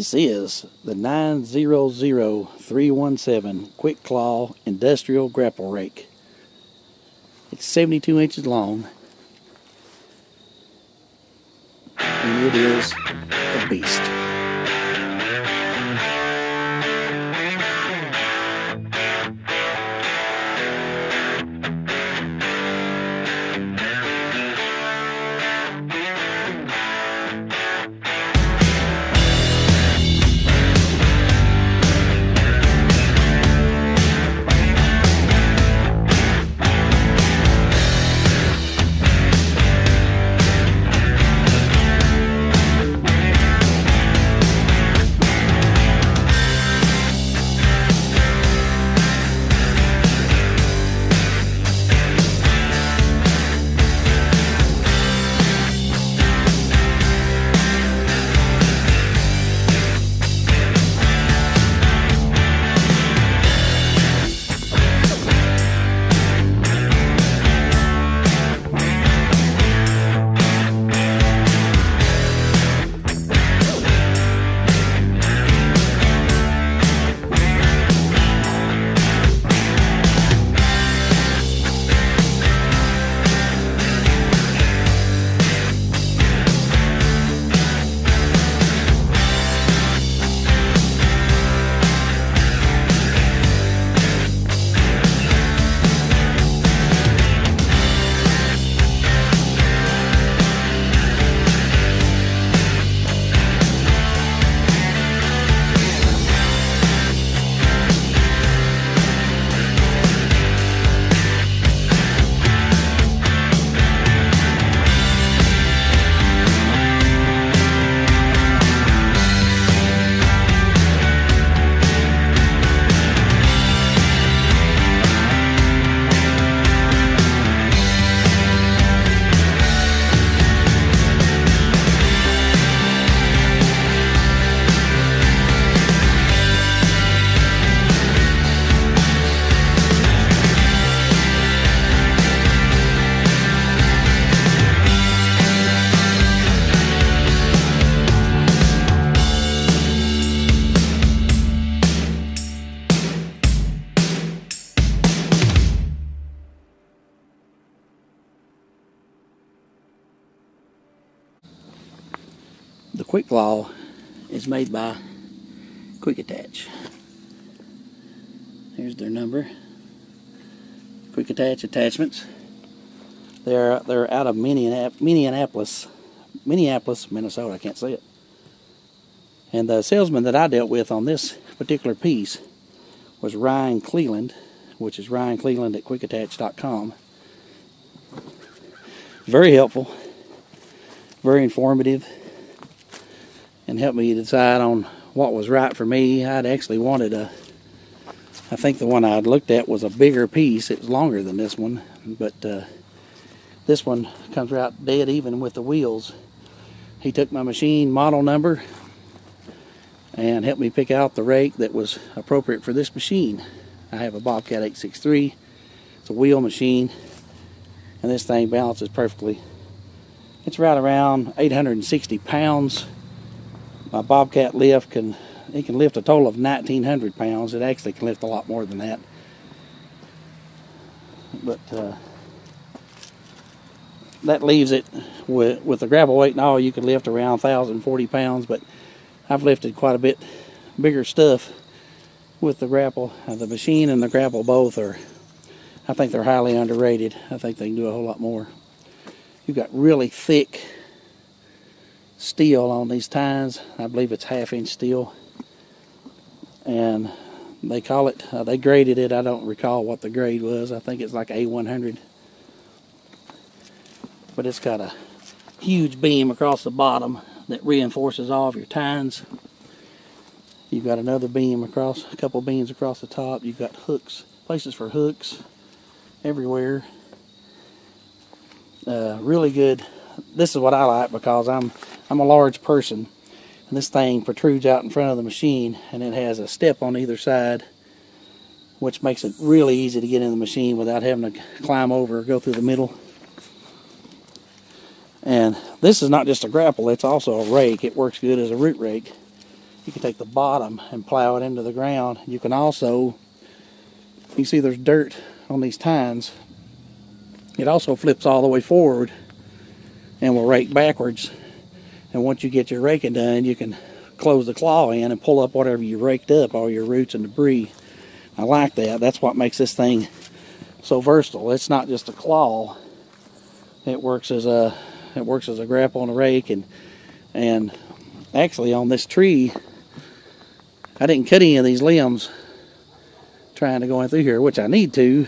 This is the 900317 Quick Claw Industrial Grapple Rake. It's 72 inches long, and it is a beast. The Quick Claw is made by Quick Attach. Here's their number. Quick Attach Attachments. They're out of Minneapolis, Minnesota. I can't say it. And the salesman that I dealt with on this particular piece was Ryan Cleland, which is Ryan Cleland at quickattach.com. Very helpful, very informative, and helped me decide on what was right for me. I'd actually wanted I think the one I'd looked at was a bigger piece. It was longer than this one, but this one comes out dead even with the wheels. He took my machine model number and helped me pick out the rake that was appropriate for this machine. I have a Bobcat 863. It's a wheel machine, and this thing balances perfectly. It's right around 860 pounds. My Bobcat lift can lift a total of 1,900 pounds. It actually can lift a lot more than that. But that leaves it with the grapple weight and all, you could lift around 1,040 pounds, but I've lifted quite a bit bigger stuff with the grapple. The machine and the grapple both I think they're highly underrated. I think they can do a whole lot more. You've got really thick steel on these tines. I believe it's 1/2-inch steel, and they call it, they graded it, I don't recall what the grade was. I think it's like A100, but it's got a huge beam across the bottom that reinforces all of your tines. You've got another beam across, a couple beams across the top. You've got hooks, places for hooks everywhere. Really good. This is what I like because I'm a large person, and this thing protrudes out in front of the machine, and it has a step on either side, which makes it really easy to get in the machine without having to climb over or go through the middle. And this is not just a grapple, it's also a rake. It works good as a root rake. you can take the bottom and plow it into the ground. You can also, you see there's dirt on these tines. It also flips all the way forward and will rake backwards. And once you get your raking done, you can close the claw in and pull up whatever you raked up, all your roots and debris. I like that. That's what makes this thing so versatile. It's not just a claw. It works as a grapple and a rake. And actually on this tree, I didn't cut any of these limbs trying to go in through here, which I need to,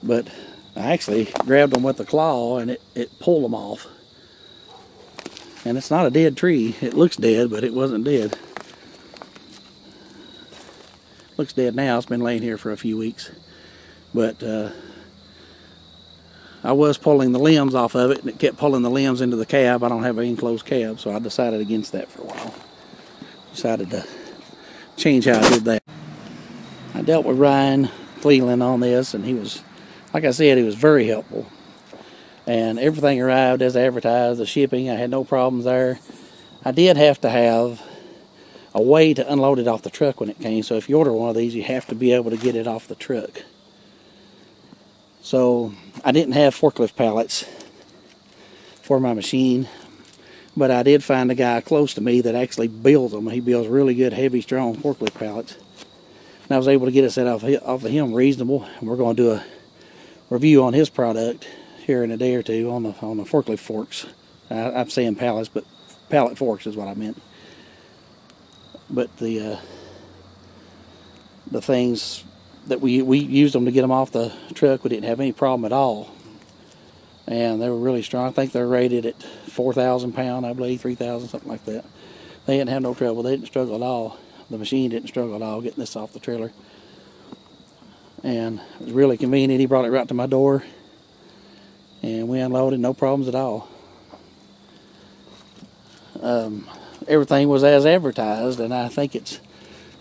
but I actually grabbed them with the claw and it pulled them off. And it's not a dead tree. It looks dead, but it wasn't dead. Looks dead now. It's been laying here for a few weeks. But I was pulling the limbs off of it, and it kept pulling the limbs into the cab. I don't have an enclosed cab, so I decided against that for a while. Decided to change how I did that. I dealt with Ryan Cleveland on this, and he was, like I said, he was very helpful. And everything arrived as advertised. The shipping, I had no problems there. I did have to have a way to unload it off the truck when it came. So if you order one of these, you have to be able to get it off the truck. So I didn't have forklift pallets for my machine, but I did find a guy close to me that actually builds them. He builds really good, heavy, strong forklift pallets. And I was able to get it set off of him reasonable. And we're going to do a review on his product here in a day or two on the forklift forks. I'm saying pallets, but pallet forks is what I meant. But the things that we used them to get them off the truck, we didn't have any problem at all. And they were really strong. I think they're rated at 4,000 pound, I believe, 3,000, something like that. They didn't have no trouble. They didn't struggle at all. The machine didn't struggle at all getting this off the trailer. And it was really convenient. He brought it right to my door, and we unloaded, no problems at all. Everything was as advertised, and I think it's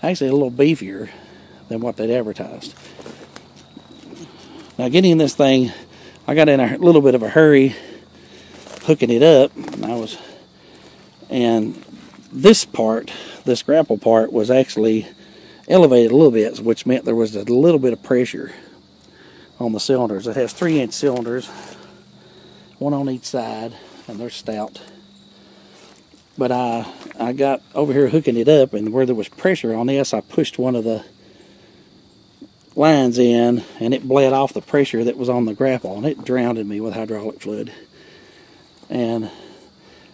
actually a little beefier than what they'd advertised. Now, getting this thing, I got in a little bit of a hurry hooking it up, and this part, this grapple part, was actually elevated a little bit, which meant there was a little bit of pressure on the cylinders. It has 3-inch cylinders, one on each side, and they're stout. But I got over here hooking it up, and where there was pressure on this, I pushed one of the lines in, and it bled off the pressure that was on the grapple, and it drowned me with hydraulic fluid. And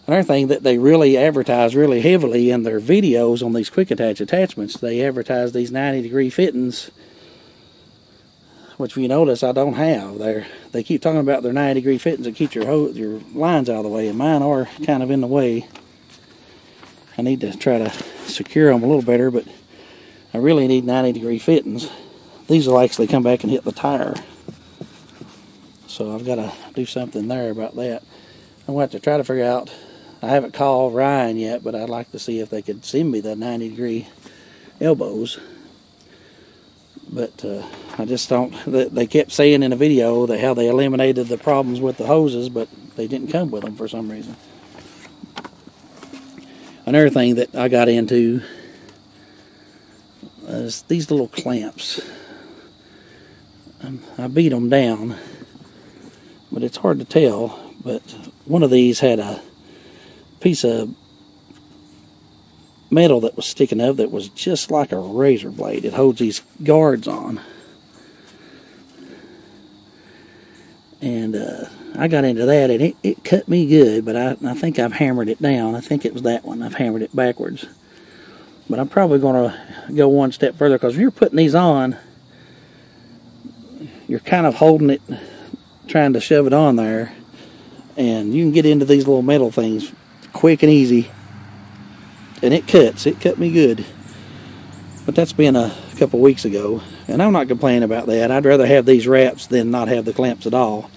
another thing that they really advertise really heavily in their videos on these quick attach attachments, they advertise these 90-degree fittings, which if you notice I don't have. They keep talking about their 90-degree fittings that keep your lines out of the way, and mine are kind of in the way. I need to try to secure them a little better, but I really need 90-degree fittings. These will actually come back and hit the tire. So I've got to do something there about that. I'm going to have to try to figure out, I haven't called Ryan yet, but I'd like to see if they could send me the 90-degree elbows. But I just don't, they kept saying in the video that how they eliminated the problems with the hoses, but they didn't come with them for some reason. Another thing that I got into is these little clamps. I beat them down, but it's hard to tell. But one of these had a piece of metal that was sticking up that was just like a razor blade. It holds these guards on. And I got into that, and it cut me good, but I think I've hammered it down. I think it was that one. I've hammered it backwards. But I'm probably going to go one step further, because when you're putting these on, you're kind of holding it, trying to shove it on there, and you can get into these little metal things quick and easy, and it cuts. It cut me good. But that's been a couple weeks ago, and I'm not complaining about that. I'd rather have these wraps than not have the clamps at all.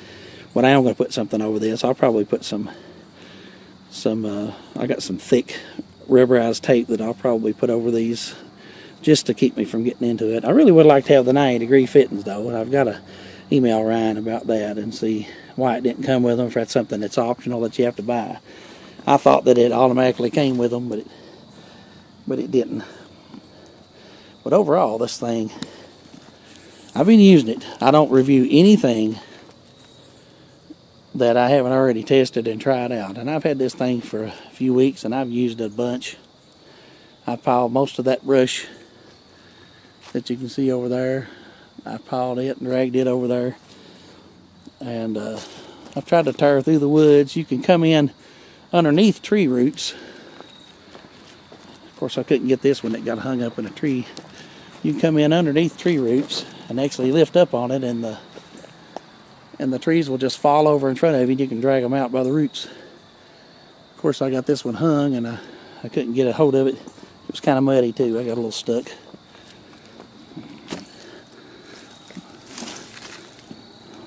But I am going to put something over this. I'll probably put some I got some thick rubberized tape that I'll probably put over these just to keep me from getting into it. I really would like to have the 90-degree fittings though, and I've got to email Ryan about that and see why it didn't come with them, if that's something that's optional that you have to buy. I thought that it automatically came with them, but but it didn't. But overall, this thing, I've been using it. I don't review anything that I haven't already tested and tried out. And I've had this thing for a few weeks, and I've used it a bunch. I've piled most of that brush that you can see over there. I piled it and dragged it over there. And I've tried to tear through the woods. You can come in underneath tree roots. Of course, I couldn't get this one that got hung up in a tree. You can come in underneath tree roots and actually lift up on it, and the trees will just fall over in front of you, and you can drag them out by the roots. Of course, I got this one hung, and I couldn't get a hold of it. It was kind of muddy too. I got a little stuck. I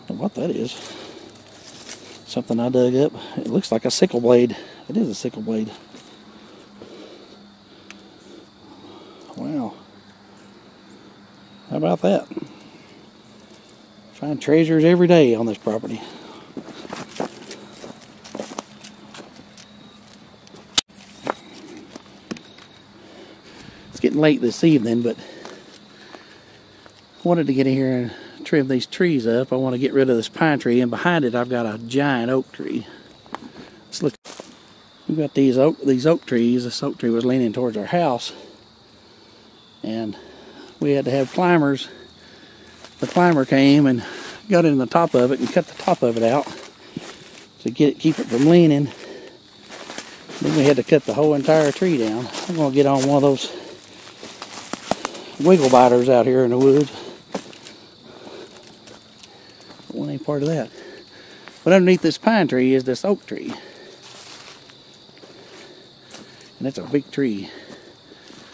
don't know what that is. Something I dug up. It looks like a sickle blade. It is a sickle blade. Wow. How about that? Find treasures every day on this property. It's getting late this evening, but I wanted to get in here and trim these trees up. I want to get rid of this pine tree, and behind it I've got a giant oak tree. Let's look. We've got these oak trees. This oak tree was leaning towards our house, and we had to have climbers. The climber came and got in the top of it and cut the top of it out to keep it from leaning. Then we had to cut the whole entire tree down. I'm going to get on one of those wiggle biters out here in the woods. One ain't part of that. But underneath this pine tree is this oak tree. And it's a big tree.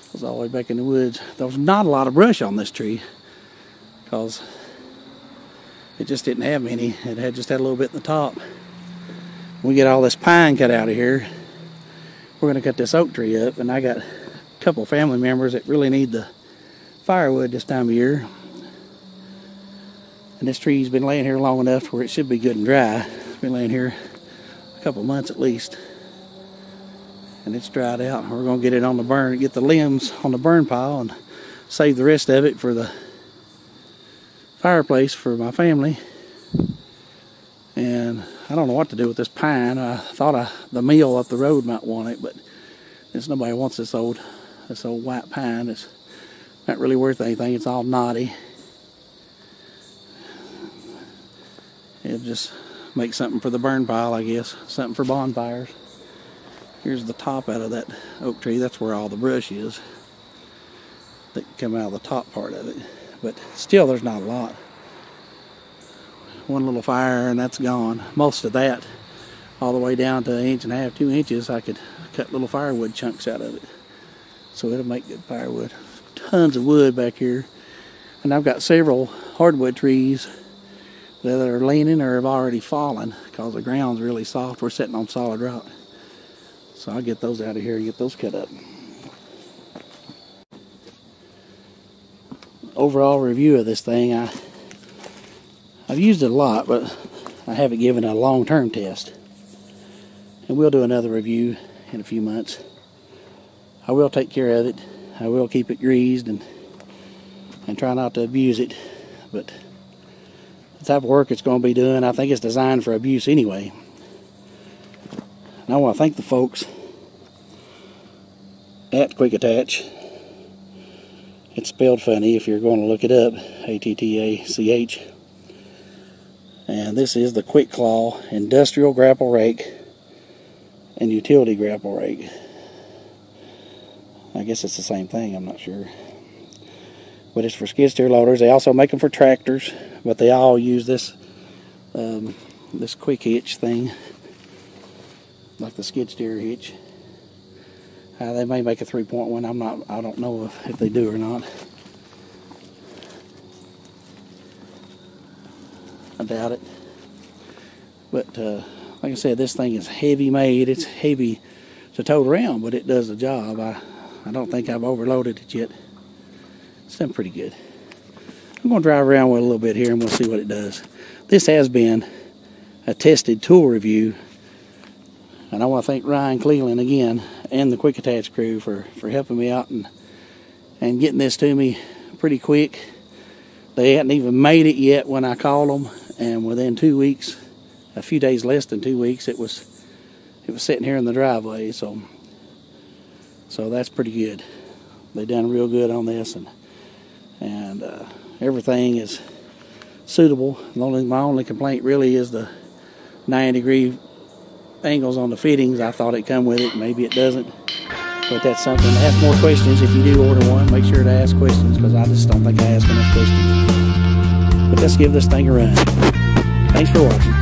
It was all the way back in the woods. There was not a lot of brush on this tree because it just didn't have any. It had just had a little bit in the top. When we get all this pine cut out of here, we're going to cut this oak tree up. And I got a couple of family members that really need the firewood this time of year. And this tree's been laying here long enough to where it should be good and dry. It's been laying here a couple of months at least. And it's dried out. We're going to get it on the burn, get the limbs on the burn pile, and save the rest of it for the fireplace for my family. And I don't know what to do with this pine. I thought the mill up the road might want it, but nobody wants this old white pine. It's not really worth anything. It's all knotty. It'll just make something for the burn pile, I guess. Something for bonfires. Here's the top out of that oak tree. That's where all the brush is that come out of the top part of it. But still, there's not a lot. One little fire and that's gone. Most of that, all the way down to 1.5 inches, 2 inches, I could cut little firewood chunks out of it. So it'll make good firewood. Tons of wood back here. And I've got several hardwood trees that are leaning or have already fallen because the ground's really soft. We're sitting on solid rock. So I'll get those out of here and get those cut up. Overall review of this thing, I've used it a lot, but I haven't given it a long-term test. And we'll do another review in a few months. I will take care of it. I will keep it greased and try not to abuse it. But the type of work it's going to be doing, I think it's designed for abuse anyway. And I want to thank the folks at Quick Attach. It's spelled funny if you're going to look it up, A-T-T-A-C-H. And this is the Quick Claw Industrial Grapple Rake and Utility Grapple Rake. I guess it's the same thing, I'm not sure. But it's for skid steer loaders. They also make them for tractors, but they all use this this quick hitch thing, like the skid steer hitch. They may make a 3.1. I don't know if they do or not. I doubt it. But like I said, this thing is heavy made. It's heavy to tote around, but it does the job. I don't think I've overloaded it yet. It's done pretty good. I'm going to drive around with it a little bit here and we'll see what it does. This has been a tested tool review And I want to thank Ryan Cleveland again and the Quick Attach crew for helping me out and getting this to me pretty quick. They hadn't even made it yet when I called them, and within 2 weeks, a few days less than 2 weeks, it was sitting here in the driveway. So that's pretty good. They done real good on this, and everything is suitable. My only complaint really is the 90-degree angles on the fittings. I thought it come with it. Maybe it doesn't, but that's something. Ask more questions if you do order one. Make sure to ask questions, because I just don't think I ask enough questions. But let's give this thing a run. Thanks for watching.